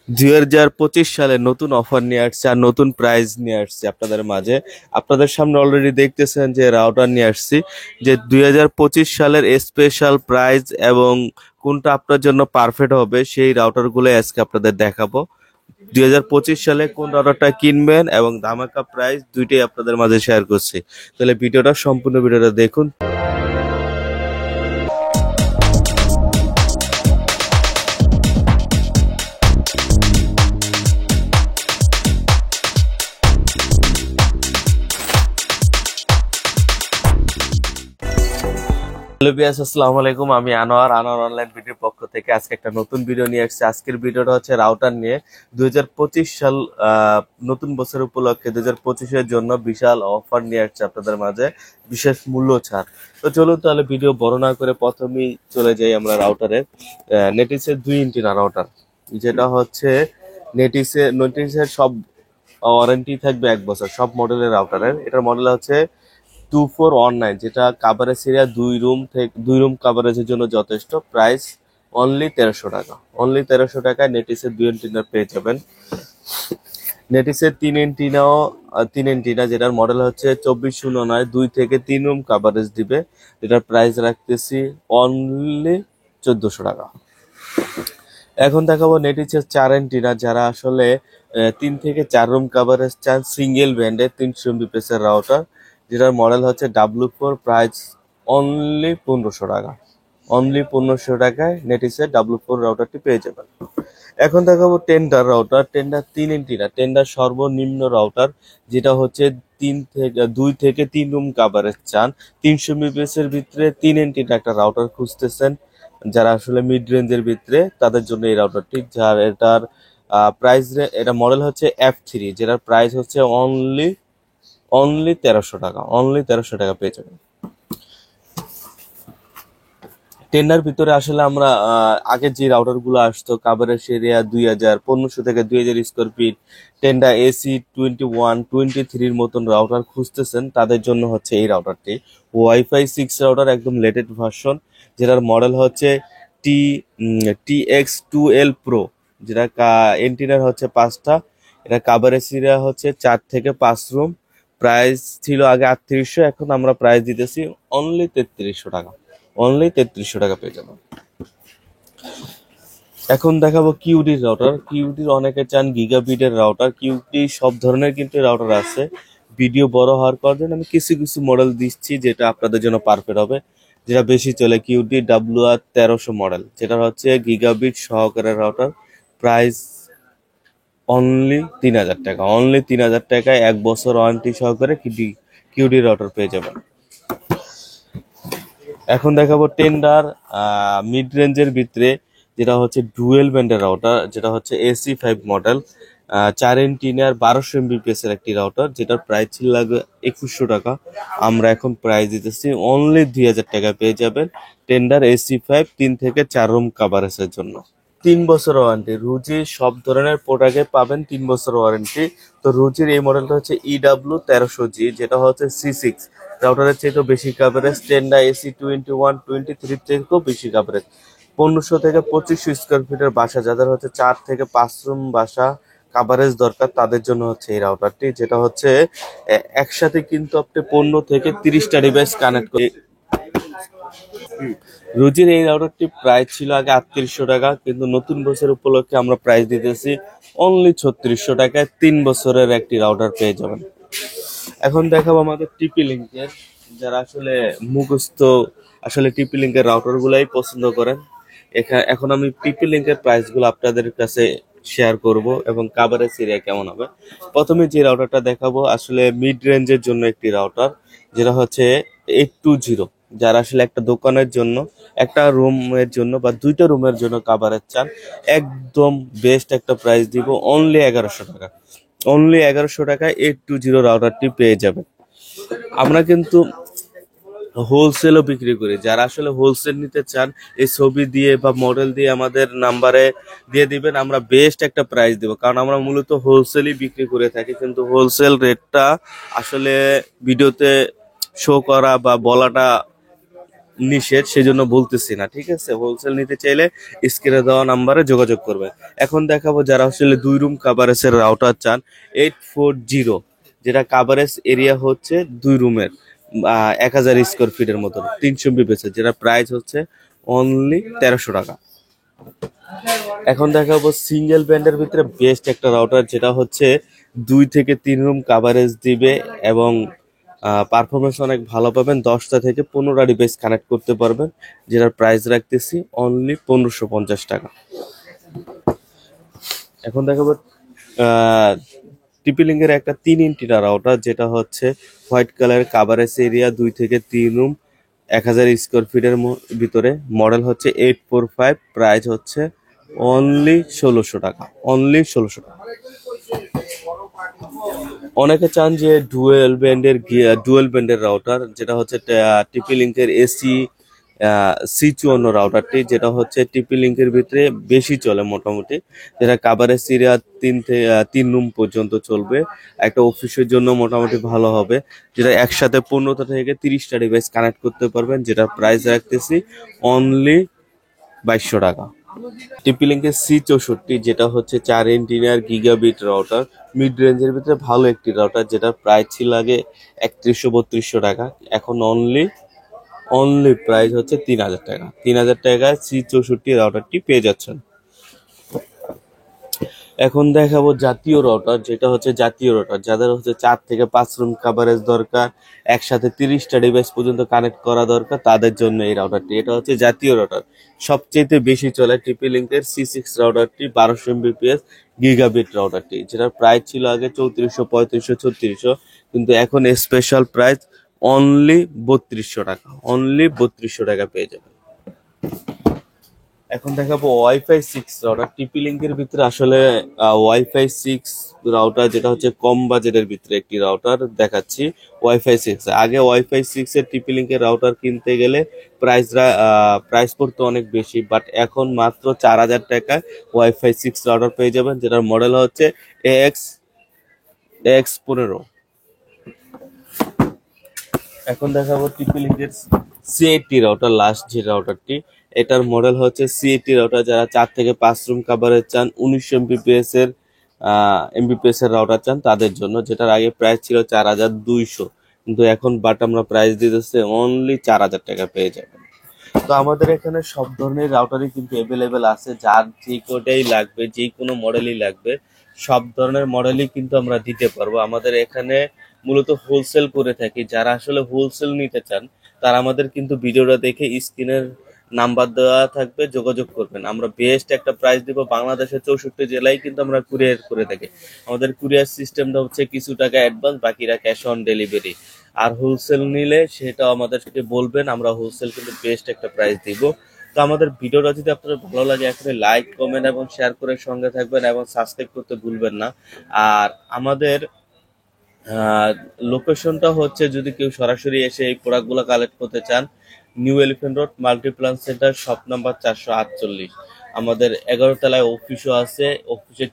2025 সালে নতুন অফার নিয়ে আসছে আর নতুন প্রাইস নিয়ে আসছে আপনাদের মাঝে। আপনাদের সামনে অলরেডি দেখতেছেন যে রাউটার নিয়ে আসছি, যে 2025 সালের স্পেশাল প্রাইস এবং কোনটা আপনার জন্য পারফেক্ট হবে সেই রাউটারগুলো আজকে আপনাদের দেখাবো। 2025 সালে কোন রাউটারটা কিনবেন এবং ধামাকা প্রাইস দুইটাই আপনাদের মাঝে শেয়ার করছি। তাহলে ভিডিওটা সম্পূর্ণ ভিডিওটা দেখুন। হ্যালো বিয়াস, আসসালামু আলাইকুম। আমি আনোয়ার অনলাইন ভিডিওর পক্ষ থেকে আজকে একটা নতুন ভিডিও নিয়ে আসছি। আজকের ভিডিওটা হচ্ছে রাউটার নিয়ে। 2025 সাল নতুন বছর উপলক্ষে 2025-এর জন্য বিশাল অফার নিয়ে আসছে আপনাদের মাঝে, বিশেষ মূল্য ছাড়। তো চলুন তাহলে ভিডিও বড় না করে প্রথমেই চলে যাই আমরা রাউটারে। নেটিসের 2 ইঞ্চিনা রাউটার, যেটা হচ্ছে নেটিসের সব ওয়ারেন্টি থাকবে 1 বছর সব মডেলের রাউটারের। এটার মডেল হচ্ছে 2419, যেটা কাভারেজ এরিয়া 2 রুম কাভারেজের জন্য যথেষ্ট। প্রাইস অনলি 1300 টাকা। অনলি 1300 টাকায় নেটিসের 2 এন্টিনার পেয়ে যাবেন। নেটিসের 3 এন্টিনা যেটার মডেল হচ্ছে 2409, 2 থেকে 3 রুম কাভারেজ দিবে, যেটার প্রাইস রাখতেছি অনলি 1400 টাকা। এখন দেখাবো নেটিসের 4 এন্টিনা, যারা আসলে 3 থেকে 4 রুম কাভারেজ চান, সিঙ্গেল ব্যান্ডের 300 mbps এর রাউটার, যেটার মডেল হচ্ছে W4, প্রাইস অনলি 1500 টাকা। অনলি 1500 টাকায় নেটিসের W4 রাউটারটি পেয়ে যাবেন। এখন দেখাবো tender router. Tender 3 antenna, tender সর্বনিম্ন রাউটার, যেটা হচ্ছে 2 থেকে 3 রুম কাভারেজ চান, 300 mbps এর ভিতরে 3 এন্টিনা একটা রাউটার খুঁজতেছেন, যারা আসলে মিড রেঞ্জের ভিতরে, তাদের জন্য এই রাউটারটি। যার এটার প্রাইস, এটা মডেল হচ্ছে F3, যেটার প্রাইস হচ্ছে অনলি 1300 টাকা। অনলি 1300 টাকা পেয়ে যাবেন। টেন্ডার ভিতরে আসলে আমরা আগে যে রাউটার গুলো আসতো, কাভারেজ এরিয়া 1500 থেকে 2000 স্কোয়ার ফিট, টেন্ডার AC 21-23 মতন রাউটার খুঁজতেছেন, তাদের জন্য হচ্ছে এই রাউটারটি। ওয়াইফাই 6 রাউটার, একদম লেটেস্ট ভার্সন, যেটার মডেল হচ্ছে TX2L Pro, যেটা এন্টিনার হচ্ছে 5টা। এটা কাভারেজ এরিয়া হচ্ছে 4 থেকে 5 রুম। প্রাইস ছিল আগে 3800, এখন আমরা প্রাইস দিতেছি অনলি 3300 টাকা। অনলি 3300 টাকা পেয়ে যাবেন। এখন দেখাবো কিউডির রাউটার। কিউডির অনেকে চান গিগাবিটের রাউটার। কিউডি সব ধরনের কিন্তু রাউটার আছে। ভিডিও বড় হওয়ার কারণে আমি কিছু কিছু মডেল দিচ্ছি যেটা আপনাদের জন্য পারফেক্ট হবে। যেটা বেশি চলে কিউডি WR1300 মডেল, যেটা হচ্ছে গিগাবিট সহকারে রাউটার। প্রাইস অনলি 3000 টাকা। অনলি 3000 টাকায় 1 বছর ওয়ারেন্টি সহকারে কিউডি রাউটার পেয়ে যাবেন। এখন দেখাবো টেন্ডার মিড রেঞ্জের ভিতরে, যেটা হচ্ছে ডুয়েল ব্যান্ডের রাউটার, যেটা হচ্ছে AC5 মডেল, 4 এন্টিনার 1200 mbps এর একটি রাউটার, যেটার প্রাইস ছিল লাগবে 2100 টাকা। আমরা এখন প্রাইস দিতেছি অনলি 2000 টাকা পেয়ে যাবেন। টেন্ডার AC5, 3 থেকে 4 রুম কাভারেজের জন্য 3 বছর ওয়ারেন্টি। রুজি সব ধরনের প্রোডাক্টে পাবেন 3 বছর ওয়ারেন্টি। তো রুজির এই মডেলটা হচ্ছে EW1300G, যেটা হচ্ছে C6 রাউটারের চেয়ে তো বেশি কাভারেজ। টেন্ডা AC21-23 থেকেও বেশি কাভারেজ। 1500 থেকে 2500 স্কোয়ার ফিটের বাসা, যাদের হচ্ছে 4 থেকে 5 রুম বাসা কাভারেজ দরকার, তাদের জন্য হচ্ছে এই রাউটারটি, যেটা হচ্ছে একসাথে কিন্তু আপনি 15 থেকে 30টা ডিভাইস কানেক্ট করে। রুজির এই রাউটারটি প্রাইস ছিল আগে 3800 টাকা, কিন্তু নতুন বছর উপলক্ষে আমরা প্রাইস দিতেছি অনলি 3600 টাকায়। 3 বছরের একটি রাউটার পেয়ে যাবেন। এখন দেখাবো আমাদের টিপি লিঙ্কের, যারা আসলে মুখস্থ আসলে টিপি লিঙ্কের রাউটার গুলাই পছন্দ করেন। এখন আমি টিপি লিঙ্কের প্রাইস গুলো আপনাদের কাছে শেয়ার করব এবং কাভারেজ এরিয়া কেমন হবে। প্রথমে যে রাউটারটা দেখাবো আসলে মিড রেঞ্জের জন্য একটি রাউটার, যেটা হচ্ছে 820, যারা আসলে একটা দোকানের জন্য, একটা রুমের জন্য বা 2টা রুমের জন্য কাভারেজ চান, একদম বেস্ট একটা প্রাইস দিব অনলি 1100 টাকা। অনলি 1100 টাকায় 820 রাউটারটি পেয়ে যাবেন। আমরা কিন্তু হোলসেলও বিক্রি করি। যারা আসলে হোলসেল নিতে চান, এই ছবি দিয়ে বা মডেল দিয়ে আমাদের নাম্বারে দিয়ে দিবেন, আমরা বেস্ট একটা প্রাইস দেব, কারণ আমরা মূলত হোলসেলই বিক্রি করে থাকি। কিন্তু হোলসেল রেটটা আসলে ভিডিওতে শো করা বা বলাটা নিষেধ, সেজন্য বলতেছি না, ঠিক আছে। হোলসেল নিতে চাইলে স্ক্রিনে দেওয়া নাম্বারে যোগাযোগ করবে। এখন দেখাবো যারা আসলে 2 রুম কাভারেজের রাউটার চান, 840, যেটা কাভারেজ এরিয়া হচ্ছে 2 রুমের 1000 স্কোয়ার ফিটের মতন, 300 MB, যেটা প্রাইস হচ্ছে অনলি 1300 টাকা। এখন দেখাবো সিঙ্গেল ব্যান্ডের ভিতরে বেস্ট একটা রাউটার, যেটা হচ্ছে 2 থেকে 3 রুম কাভারেজ দিবে এবং পারফরমেন্স অনেক ভালো পাবেন। 10টা থেকে 15টা ডিভাইস কানেক্ট করতে পারবেন, যেটার প্রাইস রাখতেছি অনলি 1550 টাকা। এখন দেখাবো টিপি-লিঙ্কের একটা 3 ইঞ্চিটা রাউটার, যেটা হচ্ছে হোয়াইট কালার, কাভারেজ এরিয়া 2 থেকে 3 রুম, 1000 স্কোয়ার ফিটের ভিতরে, মডেল হচ্ছে 845, প্রাইস হচ্ছে অনলি 1600 টাকা, অনলি 1600 টাকা। অনেকে চান যে ডুয়েল ব্যান্ডের রাউটার, যেটা হচ্ছে টিপি লিঙ্কের C54 রাউটারটি, যেটা হচ্ছে টিপি লিঙ্কের ভিতরে বেশি চলে মোটামুটি, যেটা কাভারেজ এরিয়া 3 রুম পর্যন্ত চলবে। একটা অফিসের জন্য মোটামুটি ভালো হবে, যেটা একসাথে 15টা থেকে 30টা ডিভাইস কানেক্ট করতে পারবেন, যেটার প্রাইস রাখতেছি অনলি 2200 টাকা। টিপি লিঙ্কের C64, যেটা হচ্ছে 4 ইঞ্চিনিয়ার গিগাবিট রাউটার, মিড রেঞ্জের ভিতরে ভালো একটি রাউটার, যেটার প্রাইস ছিল আগে 3100-3200 টাকা, এখন অনলি প্রাইস হচ্ছে 3000 টাকা। 3000 টাকায় C64 রাউটারটি পেয়ে যাচ্ছেন। এখন দেখাবো জাতীয় রাউটার, যেটা হচ্ছে জাতীয় রাউটার যাদের হচ্ছে 4 থেকে 5 রুম কাভারেজ দরকার, একসাথে 30টা ডিভাইস পর্যন্ত কানেক্ট করা দরকার, তাদের জন্য এই রাউটারটি। এটা হচ্ছে জাতীয় রাউটার, সবচেয়ে বেশি চলে টিপি লিঙ্কের C6 রাউটারটি, 1200 Mbps গিগাবিট রাউটারটি, যেটার প্রাইস ছিল আগে 3400, 3500, 3600, কিন্তু এখন স্পেশাল প্রাইস অনলি 3200 টাকা, অনলি 3200 টাকা পেয়ে যাবেন। এখন দেখাবো ওয়াইফাই 6 রাউটার। টিপি লিঙ্কের ভিতরে আসলে ওয়াইফাই 6 রাউটার, যেটা হচ্ছে কম বাজেটের ভিতরে একটি রাউটার দেখাচ্ছি। ওয়াইফাই 6, আগে ওয়াইফাই 6 এর টিপি লিঙ্কের রাউটার কিনতে গেলে প্রাইস পড়তো অনেক বেশি, বাট এখন মাত্র 4000 টাকায় ওয়াইফাই 6 রাউটার পেয়ে যাবেন, যেটার মডেল হচ্ছে AX15। এখন দেখাবো টিপি লিঙ্কের C80 রাউটার, লাস্ট যে রাউটারটি, এটার মডেল হচ্ছে C80 রাউটার। যারা 4 থেকে 5 রুম কাভারেজ চান, 1900 MBPS এর রাউটার চান, তাদের জন্য, যেটার আগে প্রাইস ছিল 4200, কিন্তু এখন আমরা প্রাইস দিতেছে অনলি 4000 টাকা পেয়ে যাবেন। তো আমাদের এখানে সব ধরনের রাউটারই কিন্তু অ্যাভেলেবেল আছে, যার যে কোটাই লাগবে, যে কোনো মডেলই লাগবে, সব ধরনের মডেলই কিন্তু আমরা দিতে পারবো। আমাদের এখানে মূলত হোলসেল করে থাকি। যারা আসলে হোলসেল নিতে চান, তারা আমাদের কিন্তু ভিডিওটা দেখে স্ক্রিনের নাম্বার দেওয়া থাকবে, যোগাযোগ করবেন। আমরা বেস্ট একটা প্রাইস দিব। বাংলাদেশের 64 জেলায় কিন্তু আমরা কুরিয়ার করে থাকি। আমাদের কুরিয়ার সিস্টেমটা হচ্ছে কিছু টাকা অ্যাডভান্স, বাকিরা ক্যাশ অন ডেলিভারি। আর হোলসেল নিলে সেটাও আমাদেরকে বলবেন, আমরা হোলসেল কিন্তু বেস্ট একটা প্রাইস দিব। তো আমাদের ভিডিওটা যদি আপনাদের ভালো লাগে, এখন লাইক, কমেন্ট এবং শেয়ার করে সঙ্গে থাকবেন এবং সাবস্ক্রাইব করতে ভুলবেন না। আর আমাদের লোকেশনটা হচ্ছে, যদি কেউ সরাসরি এসে এই প্রোডাক্টগুলো কালেক্ট করতে চান, new elephant road, Multiplan centre, shop number 448। আমাদের 11 তলায় অফিসও আছে, অফিসের